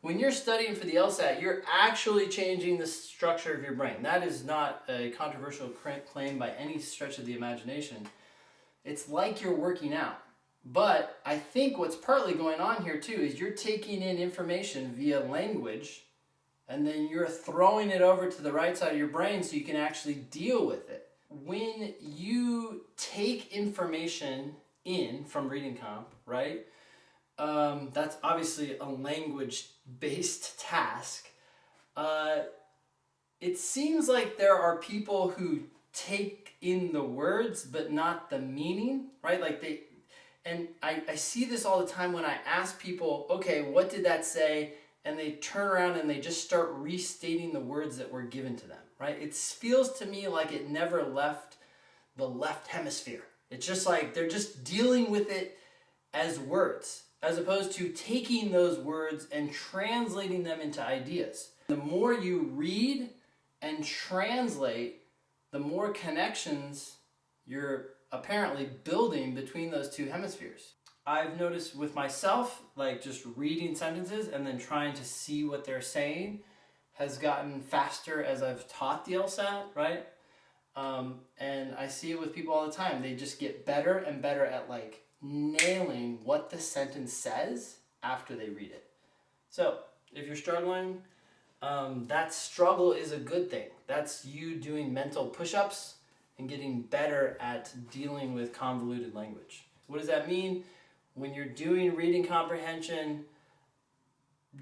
When you're studying for the LSAT, you're actually changing the structure of your brain. That is not a controversial claim by any stretch of the imagination. It's like you're working out. But I think what's partly going on here too is you're taking in information via language and then you're throwing it over to the right side of your brain so you can actually deal with it. When you take information in from reading comp, right? That's obviously a language-based task. It seems like there are people who take in the words but not the meaning, right? And I see this all the time when I ask people, okay, what did that say? And they turn around and they just start restating the words that were given to them, right? It feels to me like it never left the left hemisphere. It's just like they're just dealing with it as words, as opposed to taking those words and translating them into ideas. The more you read and translate, the more connections you're apparently building between those two hemispheres. I've noticed with myself, like just reading sentences and then trying to see what they're saying has gotten faster as I've taught the LSAT, right? And I see it with people all the time. They just get better and better at like nailing what the sentence says after they read it. So if you're struggling, that struggle is a good thing. That's you doing mental push-ups and getting better at dealing with convoluted language. What does that mean? When you're doing reading comprehension,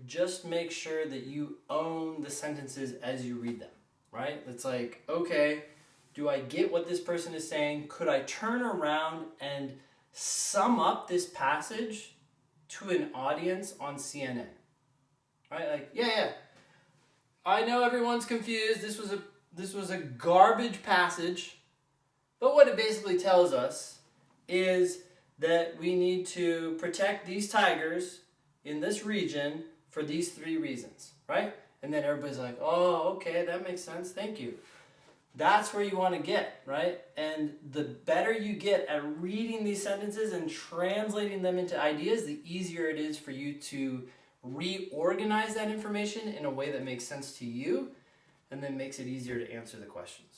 just make sure that you own the sentences as you read them, right? It's like, okay, do I get what this person is saying? Could I turn around and sum up this passage to an audience on CNN? Right? Like, yeah. I know everyone's confused. This was a garbage passage. But what it basically tells us is that we need to protect these tigers in this region for these 3 reasons, right? And then everybody's like, oh, okay, that makes sense, thank you. That's where you want to get, right? And the better you get at reading these sentences and translating them into ideas, the easier it is for you to reorganize that information in a way that makes sense to you and then makes it easier to answer the questions.